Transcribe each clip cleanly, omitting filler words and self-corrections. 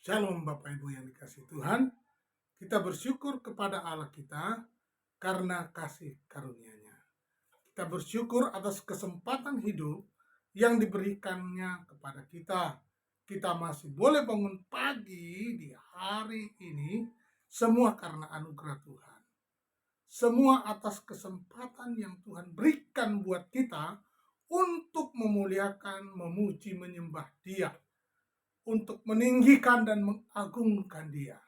Shalom Bapak Ibu yang dikasihi Tuhan. Kita bersyukur kepada Allah kita karena kasih karunia-Nya. Kita bersyukur atas kesempatan hidup yang diberikannya kepada kita. Kita masih boleh bangun pagi di hari ini, semua karena anugerah Tuhan. Semua atas kesempatan yang Tuhan berikan buat kita untuk memuliakan, memuji, menyembah Dia, untuk meninggikan dan mengagungkan Dia.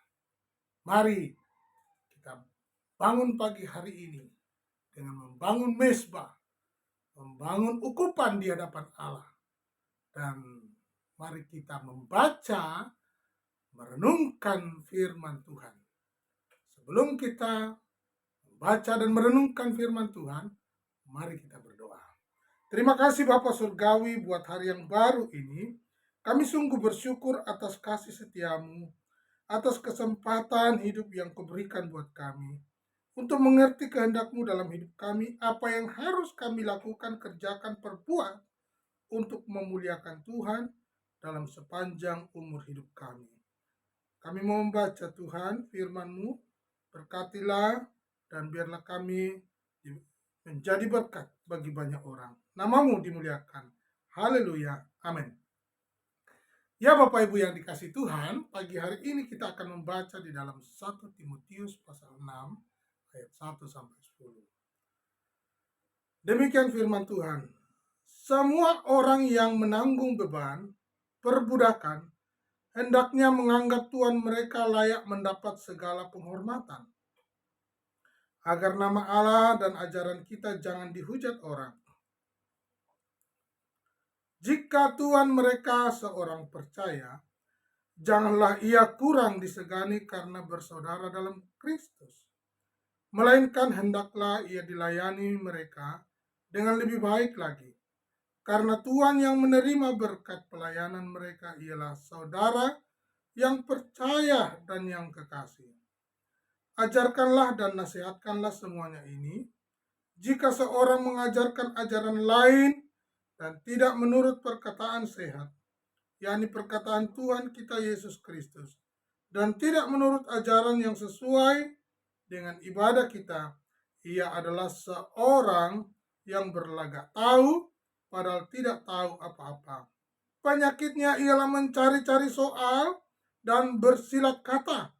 Mari kita bangun pagi hari ini dengan membangun mezbah, membangun ukupan di hadapan Allah. Dan mari kita membaca, merenungkan firman Tuhan. Sebelum kita membaca dan merenungkan firman Tuhan, mari kita berdoa. Terima kasih Bapa Surgawi buat hari yang baru ini. Kami sungguh bersyukur atas kasih setiamu, atas kesempatan hidup yang Kau berikan buat kami, untuk mengerti kehendak-Mu dalam hidup kami, apa yang harus kami lakukan, kerjakan, perbuat, untuk memuliakan Tuhan dalam sepanjang umur hidup kami. Kami mau membaca Tuhan firman-Mu, berkatilah dan biarlah kami menjadi berkat bagi banyak orang. Nama-Mu dimuliakan. Haleluya. Amin. Ya Bapak Ibu yang dikasihi Tuhan, pagi hari ini kita akan membaca di dalam 1 Timotius pasal 6 ayat 1 sampai 10. Demikian firman Tuhan. Semua orang yang menanggung beban perbudakan hendaknya menganggap Tuhan mereka layak mendapat segala penghormatan, agar nama Allah dan ajaran kita jangan dihujat orang. Jika Tuhan mereka seorang percaya, janganlah ia kurang disegani karena bersaudara dalam Kristus, melainkan hendaklah ia dilayani mereka dengan lebih baik lagi. Karena Tuhan yang menerima berkat pelayanan mereka ialah saudara yang percaya dan yang kekasih. Ajarkanlah dan nasihatkanlah semuanya ini. Jika seorang mengajarkan ajaran lain dan tidak menurut perkataan sehat, yakni perkataan Tuhan kita Yesus Kristus, dan tidak menurut ajaran yang sesuai dengan ibadah kita, ia adalah seorang yang berlagak tahu, padahal tidak tahu apa-apa. Penyakitnya ialah mencari-cari soal dan bersilat kata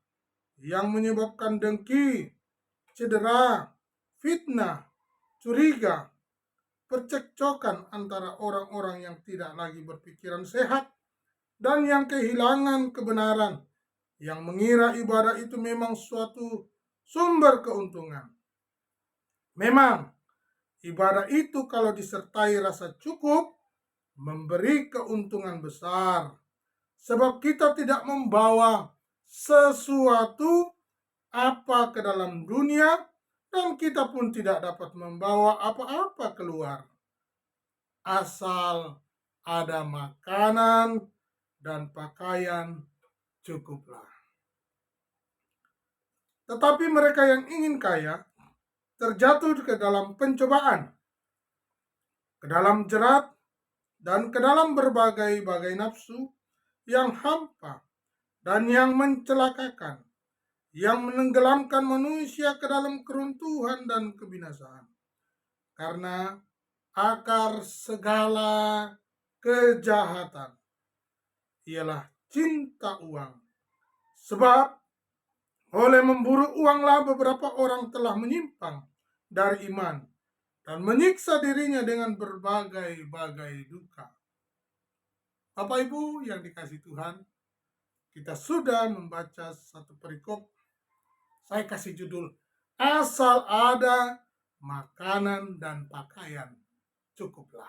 yang menyebabkan dengki, cedera, fitnah, curiga, percekcokan antara orang-orang yang tidak lagi berpikiran sehat dan yang kehilangan kebenaran, yang mengira ibadah itu memang suatu sumber keuntungan. Memang, ibadah itu kalau disertai rasa cukup, memberi keuntungan besar. Sebab kita tidak membawa sesuatu apa ke dalam dunia, dan kita pun tidak dapat membawa apa-apa keluar. Asal ada makanan dan pakaian, cukuplah. Tetapi mereka yang ingin kaya terjatuh ke dalam pencobaan, ke dalam jerat, dan ke dalam berbagai-bagai nafsu yang hampa dan yang mencelakakan, yang menenggelamkan manusia ke dalam keruntuhan dan kebinasaan. Karena akar segala kejahatan ialah cinta uang. Sebab oleh memburu uanglah beberapa orang telah menyimpang dari iman dan menyiksa dirinya dengan berbagai-bagai duka. Bapak Ibu yang dikasihi Tuhan, kita sudah membaca satu perikop. Saya kasih judul, asal ada makanan dan pakaian, cukuplah.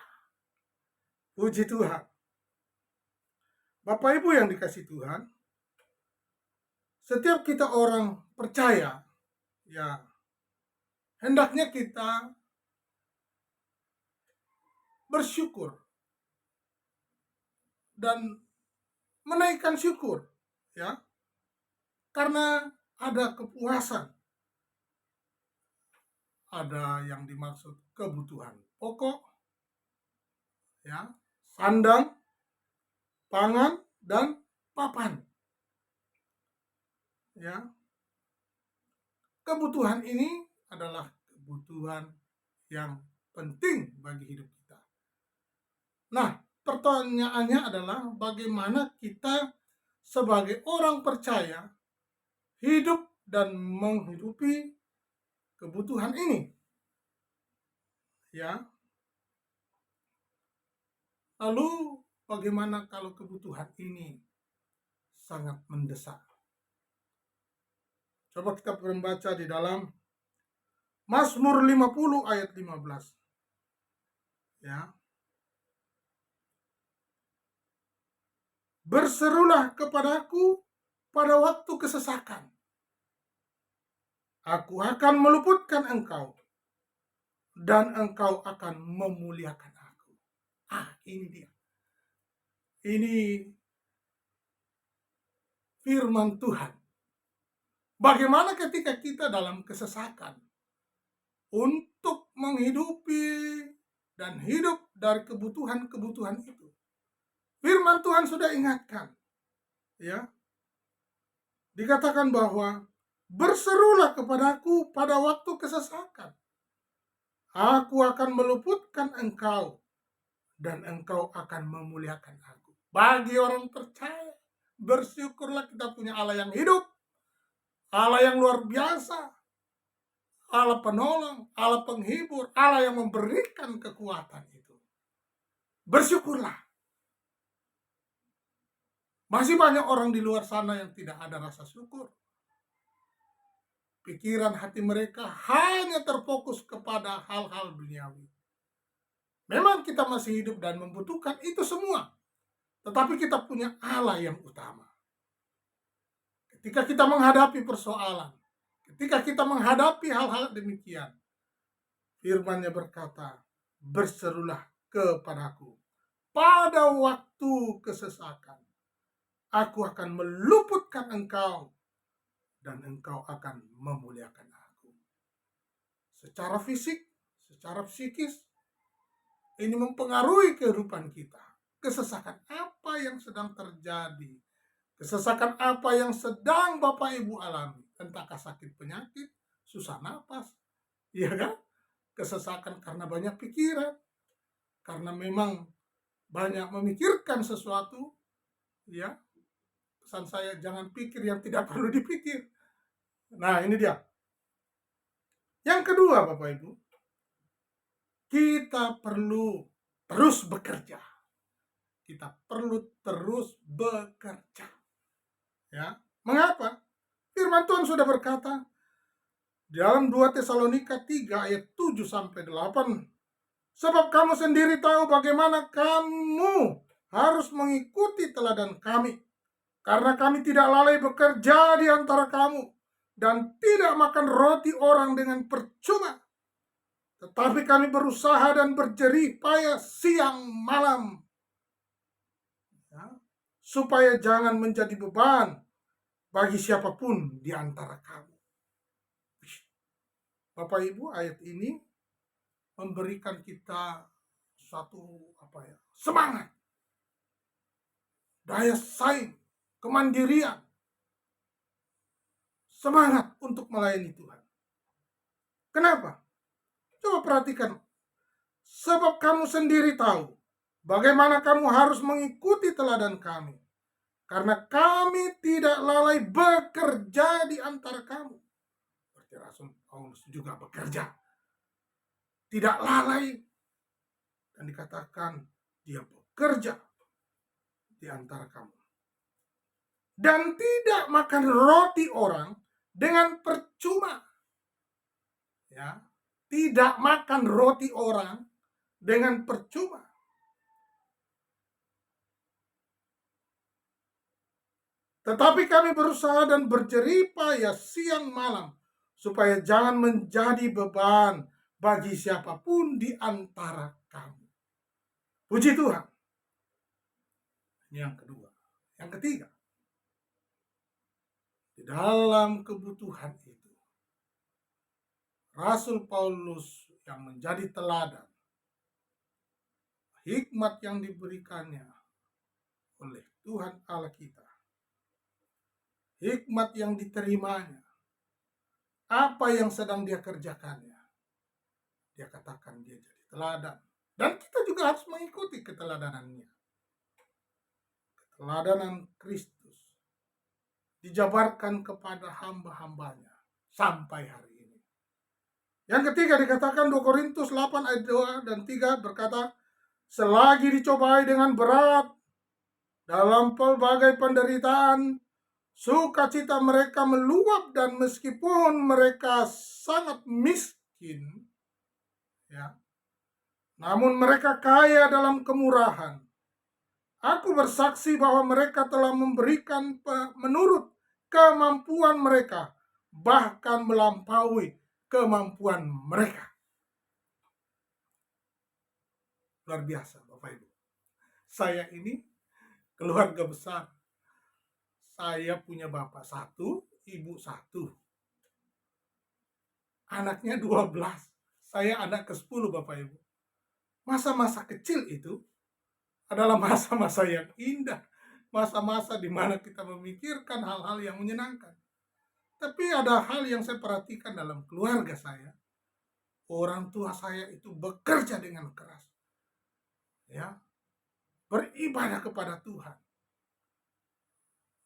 Puji Tuhan. Bapak Ibu yang dikasihi Tuhan, setiap kita orang percaya, ya hendaknya kita bersyukur dan menaikkan syukur, ya, karena ada kepuasan, ada yang dimaksud kebutuhan pokok, ya, sandang, pangan, dan papan. Ya, kebutuhan ini adalah kebutuhan yang penting bagi hidup kita. Nah, pertanyaannya adalah bagaimana kita sebagai orang percaya hidup dan menghidupi kebutuhan ini. Ya. Lalu bagaimana kalau kebutuhan ini sangat mendesak? Coba kita membaca di dalam Mazmur 50 ayat 15. Ya. Berserulah kepadaku pada waktu kesesakan. Aku akan meluputkan engkau dan engkau akan memuliakan aku. Ini dia. Ini firman Tuhan. Bagaimana ketika kita dalam kesesakan untuk menghidupi dan hidup dari kebutuhan-kebutuhan itu. Firman Tuhan sudah ingatkan, ya. Dikatakan bahwa berserulah kepadaku pada waktu kesesakan. Aku akan meluputkan engkau dan engkau akan memuliakan aku. Bagi orang percaya, bersyukurlah kita punya Allah yang hidup, Allah yang luar biasa, Allah penolong, Allah penghibur, Allah yang memberikan kekuatan itu. Bersyukurlah. Masih banyak orang di luar sana yang tidak ada rasa syukur. Pikiran hati mereka hanya terfokus kepada hal-hal duniawi. Memang kita masih hidup dan membutuhkan itu semua. Tetapi kita punya Allah yang utama. Ketika kita menghadapi persoalan, ketika kita menghadapi hal-hal demikian, firman-Nya berkata, berserulah kepadaku pada waktu kesesakan. Aku akan meluputkan engkau dan engkau akan memuliakan aku. Secara fisik, secara psikis, ini mempengaruhi kehidupan kita. Kesesakan apa yang sedang terjadi? Kesesakan apa yang sedang Bapak Ibu alami? Entahkah sakit penyakit, susah napas, ya kan? Kesesakan karena banyak pikiran, karena memang banyak memikirkan sesuatu, ya. Pesan saya, jangan pikir yang tidak perlu dipikir. Nah, ini dia. Yang kedua, Bapak Ibu, kita perlu terus bekerja. Kita perlu terus bekerja. Ya. Mengapa? Firman Tuhan sudah berkata dalam 2 Tesalonika 3 ayat 7 sampai 8, sebab kamu sendiri tahu bagaimana kamu harus mengikuti teladan kami, karena kami tidak lalai bekerja di antara kamu dan tidak makan roti orang dengan percuma, tetapi kami berusaha dan berjerih payah siang malam, ya, supaya jangan menjadi beban bagi siapapun di antara kamu. Bapak Ibu, ayat ini memberikan kita suatu semangat, daya saing, kemandirian, semangat untuk melayani Tuhan. Kenapa? Coba perhatikan. Sebab kamu sendiri tahu bagaimana kamu harus mengikuti teladan kami, karena kami tidak lalai bekerja di antara kamu. Berarti Rasul Paulus juga bekerja, tidak lalai, dan dikatakan dia bekerja di antara kamu. Dan tidak makan roti orang dengan percuma. Ya, tidak makan roti orang dengan percuma. Tetapi kami berusaha dan berjerih payah siang malam supaya jangan menjadi beban bagi siapapun di antara kamu. Puji Tuhan. Ini yang kedua. Yang ketiga, di dalam kebutuhan itu, Rasul Paulus yang menjadi teladan, hikmat yang diberikannya oleh Tuhan Allah kita, hikmat yang diterimanya, apa yang sedang dia kerjakannya. Dia katakan dia jadi teladan. Dan kita juga harus mengikuti keteladanannya. Keteladanan Kristus dijabarkan kepada hamba-hambanya sampai hari ini. Yang ketiga dikatakan 2 Korintus 8 ayat 2 dan 3 berkata, selagi dicobai dengan berat dalam pelbagai penderitaan, sukacita mereka meluap, dan meskipun mereka sangat miskin, ya, namun mereka kaya dalam kemurahan. Aku bersaksi bahwa mereka telah memberikan menurut kemampuan mereka, bahkan melampaui kemampuan mereka. Luar biasa, Bapak Ibu. Saya ini keluarga besar. Saya punya bapak satu, ibu satu. Anaknya 12. Saya anak ke-10, Bapak Ibu. Masa-masa kecil itu adalah masa-masa yang indah. Masa-masa di mana kita memikirkan hal-hal yang menyenangkan. Tapi ada hal yang saya perhatikan dalam keluarga saya. Orang tua saya itu bekerja dengan keras. Ya, beribadah kepada Tuhan.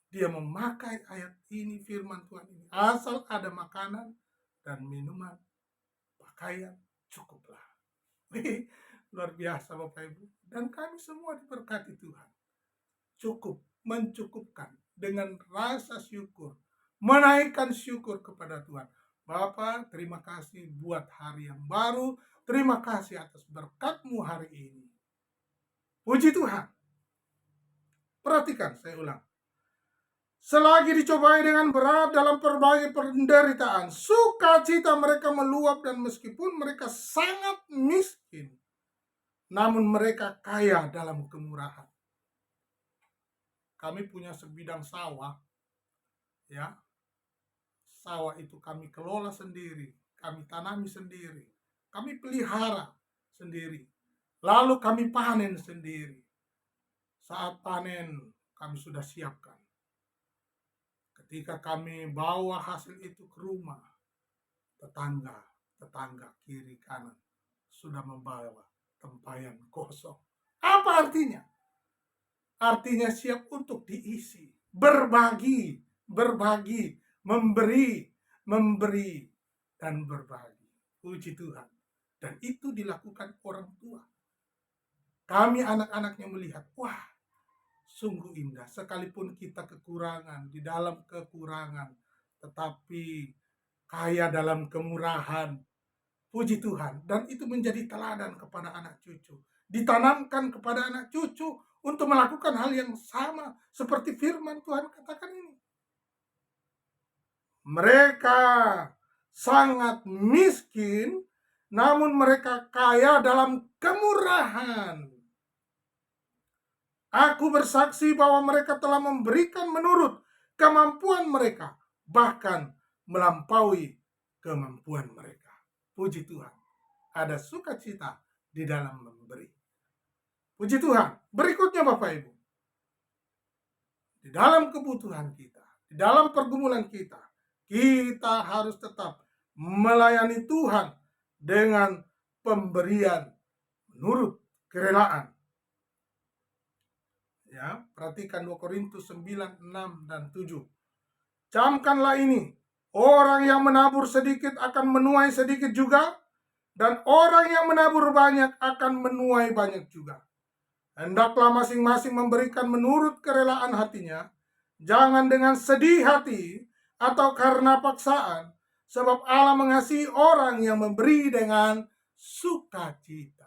Dia memakai ayat ini, firman Tuhan ini. Asal ada makanan dan minuman, pakaian, cukuplah. Luar biasa Bapak Ibu. Dan kami semua diberkati Tuhan. Cukup, mencukupkan dengan rasa syukur. Menaikkan syukur kepada Tuhan. Bapak, terima kasih buat hari yang baru. Terima kasih atas berkat-Mu hari ini. Puji Tuhan. Perhatikan, saya ulang. Selagi dicobai dengan berat dalam berbagai penderitaan, sukacita mereka meluap, dan meskipun mereka sangat miskin, namun mereka kaya dalam kemurahan. Kami punya sebidang sawah, ya. Sawah itu kami kelola sendiri, kami tanami sendiri, kami pelihara sendiri, lalu kami panen sendiri. Saat panen, kami sudah siapkan. Ketika kami bawa hasil itu ke rumah, tetangga kiri kanan sudah membawa tempayan kosong. Apa artinya? Artinya siap untuk diisi, berbagi, memberi, dan berbagi. Puji Tuhan. Dan itu dilakukan orang tua. Kami anak-anaknya melihat, wah, sungguh indah. Sekalipun kita kekurangan, di dalam kekurangan, tetapi kaya dalam kemurahan. Puji Tuhan. Dan itu menjadi teladan kepada anak cucu. Ditanamkan kepada anak cucu untuk melakukan hal yang sama seperti firman Tuhan katakan ini. Mereka sangat miskin, namun mereka kaya dalam kemurahan. Aku bersaksi bahwa mereka telah memberikan menurut kemampuan mereka, bahkan melampaui kemampuan mereka. Puji Tuhan. Ada sukacita di dalam memberi. Puji Tuhan. Berikutnya Bapak Ibu. Di dalam kebutuhan kita, di dalam pergumulan kita, kita harus tetap melayani Tuhan dengan pemberian menurut kerelaan. Ya, perhatikan 2 Korintus 9, 6, dan 7. Camkanlah ini, orang yang menabur sedikit akan menuai sedikit juga, dan orang yang menabur banyak akan menuai banyak juga. Hendaklah masing-masing memberikan menurut kerelaan hatinya, jangan dengan sedih hati atau karena paksaan, sebab Allah mengasihi orang yang memberi dengan sukacita.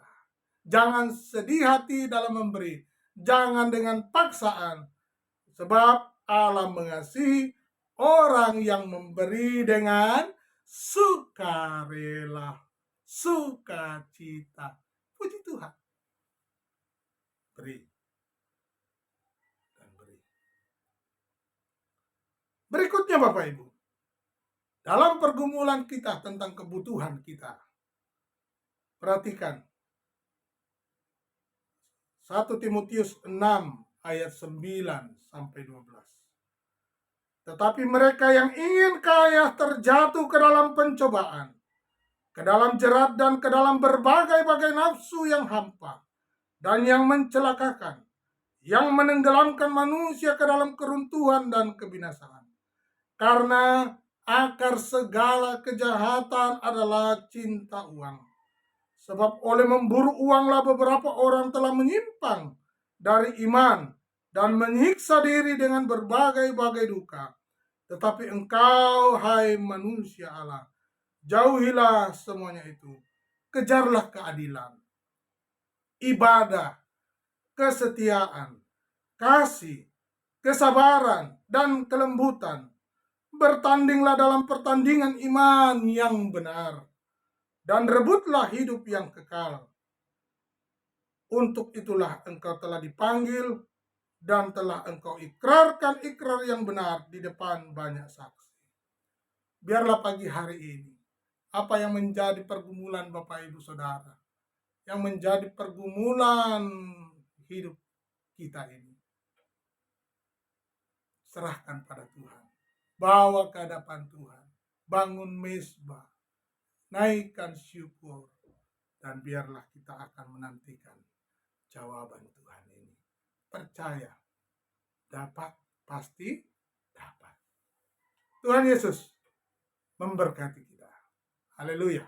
Jangan sedih hati dalam memberi, jangan dengan paksaan, sebab Allah mengasihi orang yang memberi dengan sukarela, sukacita. Puji Tuhan. Beri dan beri. Berikutnya Bapak Ibu, dalam pergumulan kita tentang kebutuhan kita, perhatikan 1 Timotius 6 ayat 9 sampai 12. Tetapi mereka yang ingin kaya terjatuh ke dalam pencobaan, ke dalam jerat dan ke dalam berbagai-bagai nafsu yang hampa dan yang mencelakakan, yang menenggelamkan manusia ke dalam keruntuhan dan kebinasaan. Karena akar segala kejahatan adalah cinta uang. Sebab oleh memburu uanglah beberapa orang telah menyimpang dari iman dan menyiksa diri dengan berbagai-bagai duka. Tetapi engkau, hai manusia Allah, jauhilah semuanya itu. Kejarlah keadilan, ibadah, kesetiaan, kasih, kesabaran, dan kelembutan. Bertandinglah dalam pertandingan iman yang benar, dan rebutlah hidup yang kekal. Untuk itulah engkau telah dipanggil dan telah engkau ikrarkan ikrar yang benar di depan banyak saksi. Biarlah pagi hari ini, apa yang menjadi pergumulan Bapak Ibu Saudara, yang menjadi pergumulan hidup kita ini, serahkan pada Tuhan. Bawa ke hadapan Tuhan. Bangun mezbah. Naikkan syukur. Dan biarlah kita akan menantikan jawaban Tuhan ini. Percaya. Dapat, pasti dapat. Tuhan Yesus memberkati kita. Haleluya.